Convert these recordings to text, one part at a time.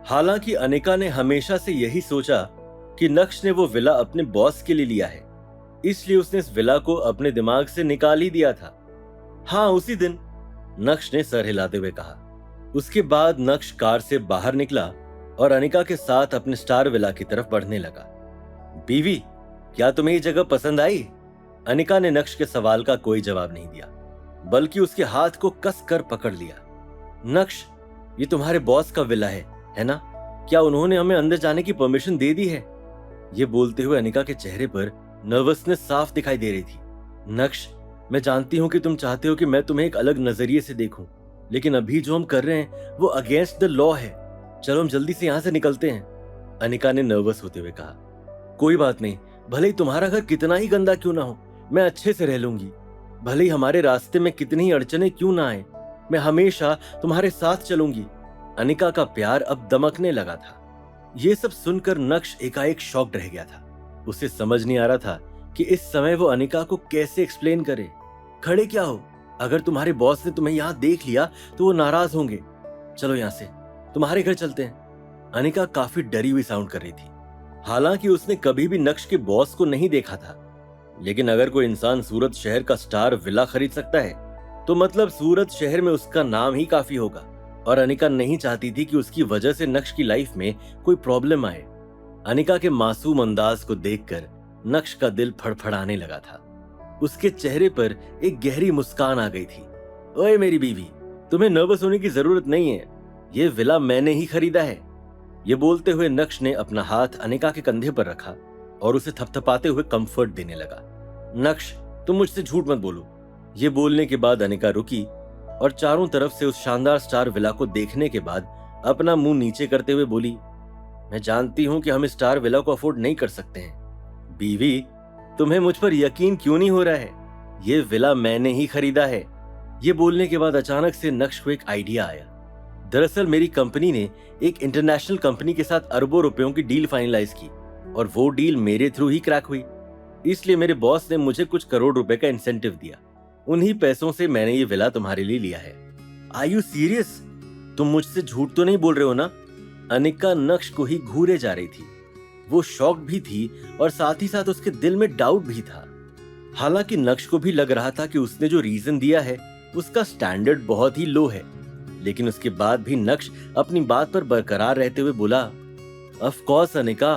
हालांकि अनिका ने हमेशा से यही सोचा कि नक्श ने वो विला अपने बॉस के लिए लिया है, इसलिए उसने इस विला को अपने दिमाग से निकाल ही दिया था। हाँ, उसी दिन, नक्श ने सर हिलाते हुए कहा। उसके बाद नक्श कार से बाहर निकला और अनिका के साथ अपने स्टार विला की तरफ बढ़ने लगा। बीवी, क्या तुम्हें ये जगह पसंद आई? अनिका ने नक्श के सवाल का कोई जवाब नहीं दिया, बल्कि उसके हाथ को कस कर पकड़ लिया। नक्श, ये तुम्हारे बॉस का विला है ना? क्या उन्होंने हमें अंदर जाने की परमिशन दे दी है? ये बोलते हुए अनिका के चेहरे पर नर्वसनेस साफ दिखाई दे रही थी। नक्श, मैं जानती हूं कि तुम चाहते हो कि मैं तुम्हें एक अलग नजरिए से देखूं, लेकिन अभी जो हम कर रहे हैं वो अगेंस्ट द लॉ है। चलो हम जल्दी से यहां से निकलते हैं। अनिका ने नर्वस होते हुए कहा। कोई बात नहीं, भले ही तुम्हारा घर कितना ही गंदा क्यों ना हो, मैं अच्छे से रह लूंगी। भले ही हमारे रास्ते में कितनी ही अड़चने क्यों ना आए, मैं हमेशा तुम्हारे साथ चलूंगी। अनिका का प्यार अब दमकने लगा था। ये सब सुनकर नक्श एकाएक शॉक्ड रह गया था। उसे समझ नहीं आ रहा था कि इस समय वो अनिका को कैसे एक्सप्लेन करे। खड़े क्या हो? अगर तुम्हारे बॉस ने तुम्हें यहाँ देख लिया तो वो नाराज होंगे। चलो यहाँ से, तुम्हारे घर चलते हैं। अनिका काफी डरी हुई साउंड कर रही थी। हालांकि उसने कभी भी नक्श के बॉस को नहीं देखा था, लेकिन अगर कोई इंसान सूरत शहर का स्टार विला खरीद सकता है तो मतलब सूरत शहर में उसका नाम ही काफी होगा। और अनिका नहीं चाहती थी कि उसकी वजह से नक्श की लाइफ में कोई प्रॉब्लम आए। अनिका के मासूम अंदाज को देखकर नक्श का दिल फड़फड़ाने लगा था। उसके चेहरे पर एक गहरी मुस्कान आ गई थी। ओए मेरी बीवी, तुम्हें नर्वस होने की जरूरत नहीं है, ये विला मैंने ही खरीदा है। ये बोलते हुए नक्श ने अपना हाथ अनिका के कंधे पर रखा और उसे थपथपाते हुए कंफर्ट देने लगा। नक्श, तुम मुझसे झूठ मत बोलो। ये बोलने के बाद अनिका रुकी और चारों तरफ से उस शानदार स्टार विला को देखने के बाद अपना मुंह नीचे करते हुए बोली, मैं जानती हूं कि हम इस स्टार विला को अफोर्ड नहीं कर सकते हैं। बीवी, तुम्हें मुझ पर यकीन क्यों नहीं हो रहा है? ये विला मैंने ही खरीदा है। ये बोलने के बाद अचानक से नक्श को एक आइडिया आया। दरअसल मेरी कंपनी ने एक इंटरनेशनल कंपनी के साथ अरबों रुपयों की डील फाइनलाइज की और वो डील मेरे थ्रू ही क्रैक हुई। इसलिए मेरे बॉस ने मुझे कुछ करोड़ रुपए का इंसेंटिव दिया। उन्हीं पैसों से मैंने ये विला तुम्हारे लिए लिया है। Are you serious? तुम मुझसे झूठ तो नहीं बोल रहे हो ना? अनिका नक्श को ही घूरे जा रही थी। वो शॉक्ड भी थी और साथ ही साथ उसके दिल में डाउट भी था। हालांकि नक्श को भी लग रहा था कि उसने जो रीजन दिया है उसका स्टैंडर्ड बहुत ही लो है, लेकिन उसके बाद भी नक्श अपनी बात पर बरकरार रहते हुए बोला, ऑफ कोर्स अनिका,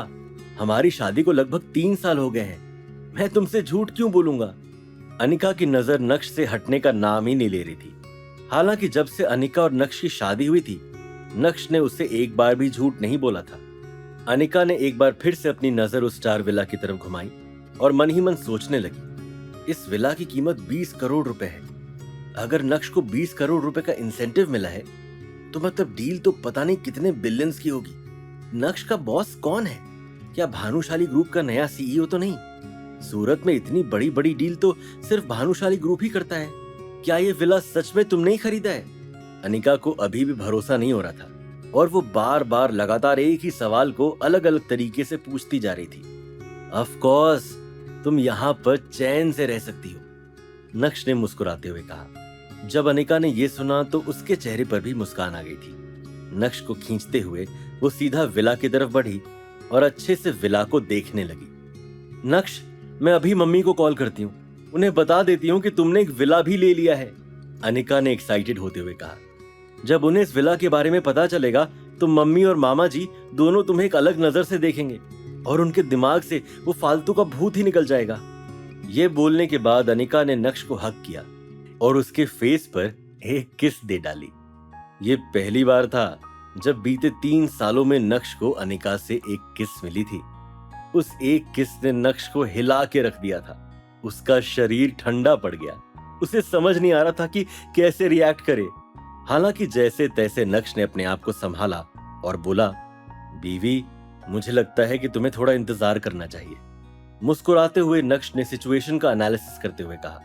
हमारी शादी को लगभग 3 साल हो गए हैं, मैं तुमसे झूठ क्यों बोलूंगा? अनिका की नजर नक्श से हटने का नाम ही नहीं ले रही थी। हालांकि जब से अनिका और नक्श की शादी हुई थी, नक्श ने उससे एक बार भी झूठ नहीं बोला था। अनिका ने एक बार फिर से अपनी नजर उस स्टार विला की तरफ घुमाई और मन ही मन सोचने लगी, इस विला की कीमत 20 करोड़ रुपए है। अगर नक्श को 20 करोड़ रुपए का इंसेंटिव मिला है तो मतलब डील तो पता नहीं कितने बिलियंस की होगी। नक्श का बॉस कौन है? क्या भानुशाली ग्रुप का नया सीईओ तो नहीं? सूरत में इतनी बड़ी बड़ी डील तो सिर्फ भानुशाली ग्रुप ही करता है। क्या ये विला सच में तुमने ही खरीदा है? अनिका को अभी भी भरोसा नहीं हो रहा था और वो बार बार लगातार एक ही सवाल को अलग अलग तरीके से पूछती जा रही थी। ऑफ कोर्स, तुम यहाँ पर चैन से रह सकती हो, नक्श ने मुस्कुराते हुए कहा। जब अनिका ने यह सुना तो उसके चेहरे पर भी मुस्कान आ गई थी। नक्श को खींचते हुए वो सीधा विला की तरफ बढ़ी और अच्छे से विला को देखने लगी। नक्श, मैं अभी मम्मी को कॉल करती हूँ, उन्हें बता देती हूँ कि तुमने एक विला भी ले लिया है, अनिका ने एक्साइटेड होते हुए कहा। जब उन्हें इस विला के बारे में पता चलेगा तो मम्मी और मामा जी दोनों तुम्हें एक अलग नजर से देखेंगे और उनके दिमाग से वो फालतू का भूत ही निकल जाएगा। ये बोलने के बाद अनिका ने नक्श को हग किया और उसके फेस पर एक किस दे डाली। ये पहली बार था जब बीते 3 सालों में नक्श को अनिका से एक किस मिली थी। उस एक किस ने नक्श को हिला के रख दिया था। उसका शरीर ठंडा पड़ गया। उसे समझ नहीं आ रहा था कि कैसे रिएक्ट करे। हालांकि जैसे तैसे नक्श ने अपने आप को संभाला और बोला, बीवी, मुझे लगता है कि तुम्हें थोड़ा इंतजार करना चाहिए। मुस्कुराते हुए नक्श ने सिचुएशन का एनालिसिस करते हुए कहा,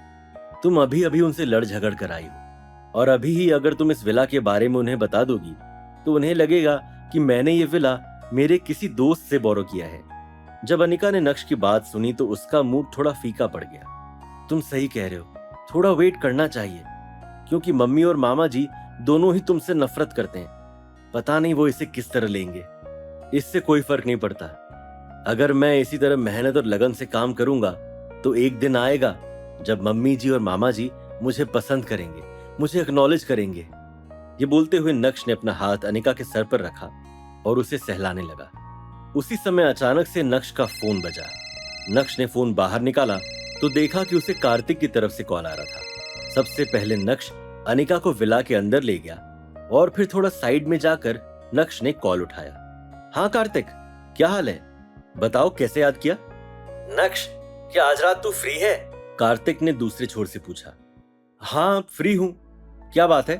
तुम अभी अभी उनसे लड़ झगड़ कर आई हो और अभी ही अगर तुम इस विला के बारे में उन्हें बता दोगी तो उन्हें लगेगा कि मैंने ये विला मेरे किसी दोस्त से बोरो किया है। जब अनिका ने नक्श की बात सुनी तो उसका मूड थोड़ा फीका पड़ गया। तुम सही कह रहे हो, थोड़ा वेट करना चाहिए, क्योंकि मम्मी और मामा जी दोनों ही तुमसे नफरत करते हैं। पता नहीं वो इसे किस तरह लेंगे। इससे कोई फर्क नहीं पड़ता। अगर मैं इसी तरह मेहनत और लगन से काम करूंगा तो एक दिन आएगा जब मम्मी जी और मामा जी मुझे पसंद करेंगे, मुझे एक्नॉलेज करेंगे। ये बोलते हुए नक्श ने अपना हाथ अनिका के सर पर रखा और उसे सहलाने लगा। उसी समय अचानक से नक्श का फोन बजा। नक्श ने फोन बाहर निकाला तो देखा कि उसे कार्तिक की तरफ से कॉल आ रहा था। सबसे पहले नक्श अनिका को विला के अंदर ले गया और फिर थोड़ा साइड में जाकर नक्श ने कॉल उठाया। हाँ कार्तिक, क्या हाल है? बताओ कैसे याद किया? नक्श, क्या आज रात तू फ्री है? कार्तिक ने दूसरे छोर से पूछा। हाँ फ्री हूं, क्या बात है?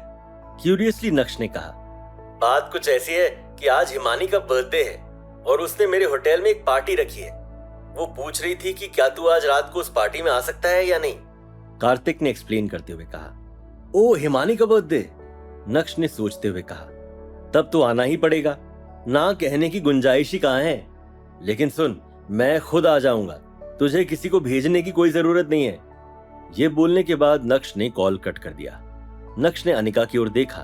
क्यूरियसली नक्श ने कहा। बात कुछ ऐसी है कि आज हिमानी का बर्थडे है और उसने मेरे होटल में एक पार्टी रखी है। वो पूछ रही थी कि क्या तू आज रात को उस पार्टी में आ सकता है या नहीं। कार्तिक ने एक्सप्लेन करते हुए कहा। ओ, हिमानी का बर्थडे? नक्श ने सोचते हुए कहा। तब तो आना ही पड़ेगा, ना कहने की गुंजाइश ही कहां है। लेकिन सुन, मैं खुद आ जाऊंगा, तुझे किसी को भेजने की कोई जरूरत नहीं है। यह बोलने के बाद नक्श ने कॉल कट कर दिया। नक्श ने अनिका की ओर देखा।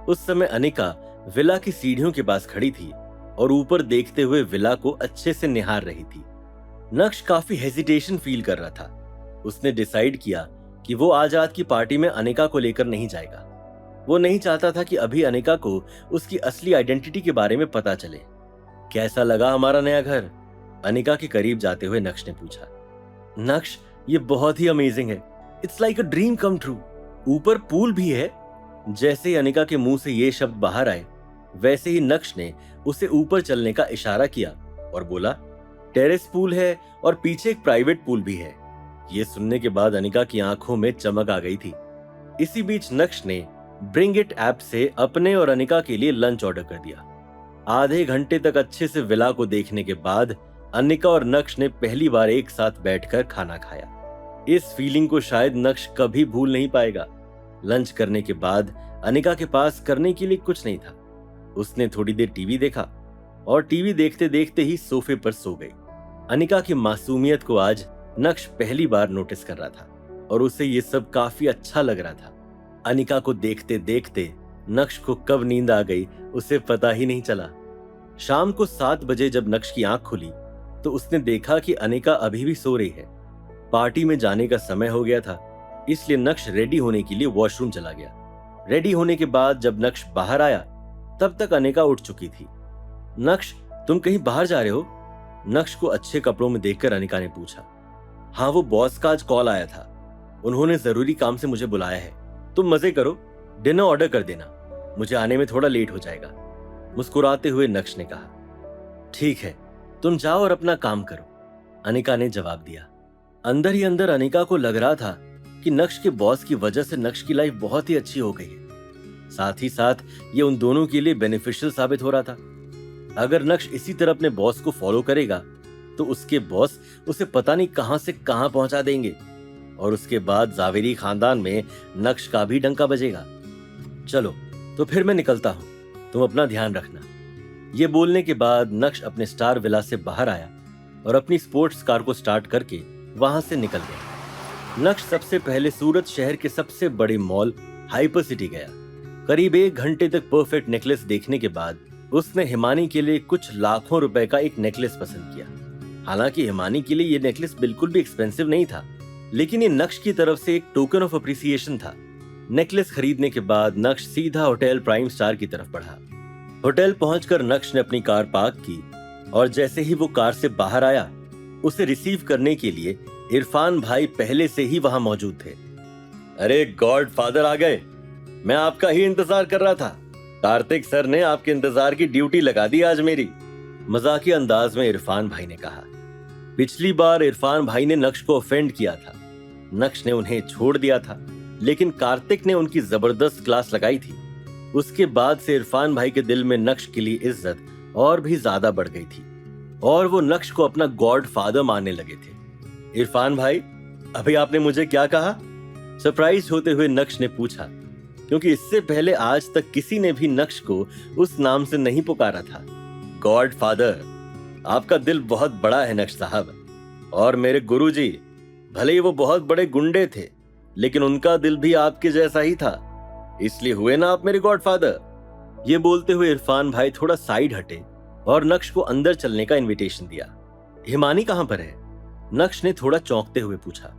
उस समय अनिका विला की सीढ़ियों के पास खड़ी थी और ऊपर देखते हुए विला को अच्छे से निहार रही थी। नक्श काफी हेजिटेशन फील कर रहा था। उसने डिसाइड किया कि वो आज रात की पार्टी में अनिका को लेकर नहीं जाएगा। वो नहीं चाहता था कि अभी अनिका को उसकी असली आइडेंटिटी के बारे में पता चले। कैसा लगा हमारा नया घर? अनिका के करीब जाते हुए नक्श ने पूछा। नक्श, ये बहुत ही अमेजिंग है। It's like a dream come true. ऊपर पूल भी है। जैसे ही अनिका के मुंह से ये शब्द बाहर आए, वैसे ही नक्श ने उसे ऊपर चलने का इशारा किया और बोला, टेरेस पूल है और पीछे एक प्राइवेट पूल भी है। ये सुनने के बाद अनिका की आंखों में चमक आ गई थी। इसी बीच नक्श ने ब्रिंग इट ऐप से अपने और अनिका के लिए लंच ऑर्डर कर दिया। आधे घंटे तक अच्छे से विला को देखने के बाद अनिका और नक्श ने पहली बार एक साथ बैठकर खाना खाया। इस फीलिंग को शायद नक्श कभी भूल नहीं पाएगा। लंच करने के बाद अनिका के पास करने के लिए कुछ नहीं था। उसने थोड़ी देर टीवी देखा और टीवी देखते देखते ही सोफे पर सो गई। अनिका की मासूमियत को आज नक्श पहली बार नोटिस कर रहा था और उसे ये सब काफी अच्छा लग रहा था। अनिका को देखते देखते नक्श को कब नींद आ गई उसे पता ही नहीं चला। शाम को 7 बजे जब नक्श की आंख खुली तो उसने देखा कि अनिका अभी भी सो रही है। पार्टी में जाने का समय हो गया था, इसलिए नक्श रेडी होने के लिए वॉशरूम चला गया। रेडी होने के बाद जब नक्श बाहर आया तब तक अनिका उठ चुकी थी। नक्श, तुम कहीं बाहर जा रहे हो? नक्श को अच्छे कपड़ों में देखकर अनिका ने पूछा। हाँ, वो बॉस का आज कॉल आया था, उन्होंने जरूरी काम से मुझे बुलाया है। तुम मजे करो, डिनर ऑर्डर कर देना, मुझे आने में थोड़ा लेट हो जाएगा। मुस्कुराते हुए नक्श ने कहा। ठीक है, तुम जाओ और अपना काम करो, अनिका ने जवाब दिया। अंदर ही अंदर अनिका को लग रहा था कि नक्श के बॉस की वजह से नक्श की लाइफ बहुत ही अच्छी हो गई है। साथ ही साथ ये उन दोनों के लिए बेनिफिशियल साबित हो रहा था। अगर नक्श इसी तरह अपने बॉस को फॉलो करेगा तो उसके बॉस उसे पता नहीं कहां से कहां पहुंचा देंगे और उसके बाद जावेरी खानदान में नक्श का भी डंका बजेगा। चलो तो फिर मैं निकलता हूं, तुम अपना ध्यान रखना। ये बोलने के बाद नक्श अपने स्टार विला से बाहर आया और अपनी स्पोर्ट्स कार को स्टार्ट करके वहां से निकल गया। नक्श सबसे पहले सूरत शहर के सबसे बड़े मॉल हाइपर सिटी गया। करीब 1 घंटे तक परफेक्ट नेकलेस देखने के बाद उसने हिमानी के लिए कुछ लाखों रुपए का एक नेकलेस पसंद किया। हालांकि हिमानी के लिए ये नेकलेस बिल्कुल भी एक्सपेंसिव नहीं था, लेकिन ये नक्श की तरफ से एक टोकन ऑफ अप्रिसिएशन था। नेकलेस खरीदने के बाद नक्श सीधा होटल प्राइम स्टार की तरफ बढ़ा। होटल पहुंचकर नक्श ने अपनी कार पार्क की और जैसे ही वो कार से बाहर आया, उसे रिसीव करने के लिए इरफान भाई पहले से ही वहां मौजूद थे। अरे गॉड फादर आ गए, मैं आपका ही इंतजार कर रहा था। कार्तिक सर ने आपके इंतजार की ड्यूटी लगा दी आज मेरी, मजाकिया अंदाज में इरफान भाई ने कहा। पिछली बार इरफान भाई ने नक्श को ऑफेंड किया था। नक्श ने उन्हें छोड़ दिया था, लेकिन कार्तिक ने उनकी जबरदस्त क्लास लगाई थी। उसके बाद से इरफान भाई के दिल में नक्श के लिए इज्जत और भी ज्यादा बढ़ गई थी और वो नक्श को अपना गॉड फादर मानने लगे थे। इरफान भाई, अभी आपने मुझे क्या कहा? सरप्राइज होते हुए नक्श ने पूछा, क्योंकि इससे पहले आज तक किसी ने भी नक्श को उस नाम से नहीं पुकारा था। गॉड फादर, आपका दिल बहुत बड़ा है नक्श साहब। और मेरे गुरुजी, भले ही वो बहुत बड़े गुंडे थे, लेकिन उनका दिल भी आपके जैसा ही था, इसलिए हुए ना आप मेरे गॉड फादर। ये बोलते हुए इरफान भाई थोड़ा साइड हटे और नक्श को अंदर चलने का इनविटेशन दिया। हिमानी कहां पर है? नक्श ने थोड़ा चौंकते हुए पूछा।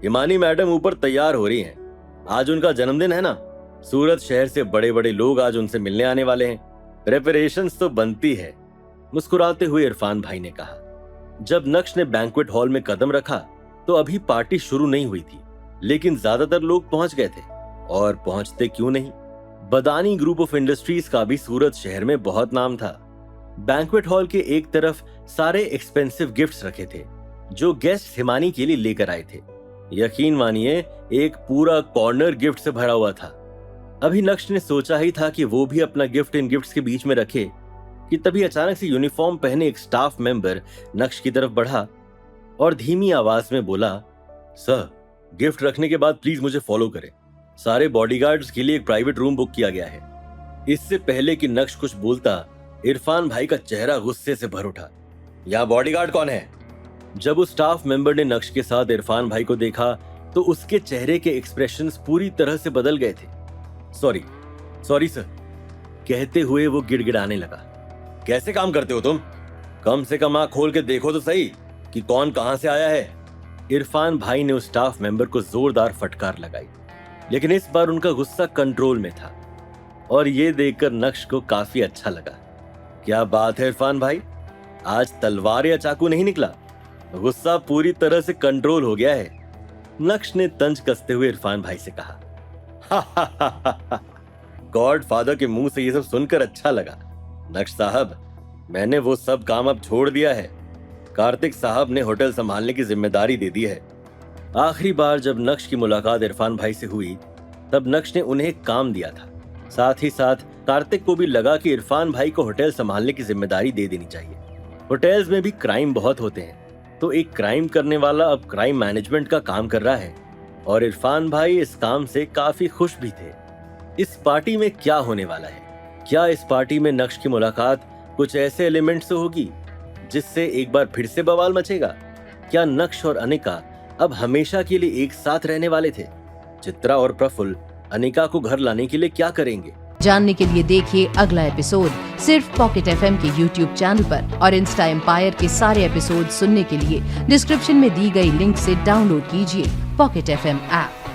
हिमानी मैडम ऊपर तैयार हो रही हैं। आज उनका जन्मदिन है ना। सूरत शहर से बड़े बड़े लोग आज उनसे मिलने आने वाले हैं। प्रेपरेशंस तो बनती है, मुस्कुराते हुए इरफान भाई ने कहा। जब नक्श ने बैंक्वेट हॉल में कदम रखा तो अभी पार्टी शुरू नहीं हुई थी, लेकिन ज्यादातर लोग पहुंच गए थे। और पहुंचते क्यों नहीं, बदानी ग्रुप ऑफ इंडस्ट्रीज का भी सूरत शहर में बहुत नाम था। बैंक्वेट हॉल के एक तरफ सारे एक्सपेंसिव गिफ्ट्स रखे थे जो गेस्ट हिमानी के लिए लेकर आए थे। यकीन मानिए, एक पूरा कॉर्नर गिफ्ट से भरा हुआ था। अभी नक्श ने सोचा ही था कि वो भी अपना गिफ्ट इन गिफ्ट्स के बीच में रखे कि तभी अचानक से यूनिफॉर्म पहने एक स्टाफ मेंबर नक्श की तरफ बढ़ा और धीमी आवाज में बोला, सर, गिफ्ट रखने के बाद प्लीज मुझे फॉलो करें। सारे बॉडीगार्ड्स के लिए एक प्राइवेट रूम बुक किया गया है। इससे पहले कि नक्श कुछ बोलता, इरफान भाई का चेहरा गुस्से से भर उठा। यहाँ बॉडीगार्ड कौन है? जब उस स्टाफ मेंबर ने नक्श के साथ इरफान भाई को देखा तो उसके चेहरे के एक्सप्रेशंस पूरी तरह से बदल गए थे। सॉरी सर, कहते हुए वो गिड़गिड़ाने लगा। कैसे काम करते हो तुम? कम से कम आंख खोल के देखो तो सही कि कौन कहां से आया है। इरफान भाई ने उस स्टाफ मेंबर को जोरदार फटकार लगाई, लेकिन इस बार उनका गुस्सा कंट्रोल में था और ये देखकर नक्श को काफी अच्छा लगा। क्या बात है इरफान भाई, आज तलवार या चाकू नहीं निकला? गुस्सा पूरी तरह से कंट्रोल हो गया है, नक्श ने तंज कसते हुए इरफान भाई से कहा। गॉड फादर के मुंह से ये सब सुनकर अच्छा लगा। नक्श साहब, मैंने वो सब काम अब छोड़ दिया है। कार्तिक साहब ने होटल संभालने की जिम्मेदारी दे दी है। आखिरी बार जब नक्श की मुलाकात इरफान भाई से हुई तब नक्श ने उन्हें एक काम दिया था। साथ ही साथ कार्तिक को भी लगा कि इरफान भाई को होटल संभालने की जिम्मेदारी दे देनी चाहिए। होटल्स में भी क्राइम बहुत होते हैं, तो एक क्राइम करने वाला अब क्राइम मैनेजमेंट का काम कर रहा है और इरफान भाई इस काम से काफी खुश भी थे। इस पार्टी में क्या होने वाला है? क्या इस पार्टी में नक्श की मुलाकात कुछ ऐसे एलिमेंट से होगी जिससे एक बार फिर से बवाल मचेगा? क्या नक्श और अनिका अब हमेशा के लिए एक साथ रहने वाले थे? चित्रा और प्रफुल्ल अनिका को घर लाने के लिए क्या करेंगे? जानने के लिए देखिए अगला एपिसोड सिर्फ पॉकेट एफएम के यूट्यूब चैनल पर और इंस्टा एम्पायर के सारे एपिसोड सुनने के लिए डिस्क्रिप्शन में दी गई लिंक से डाउनलोड कीजिए पॉकेट एफएम ऐप।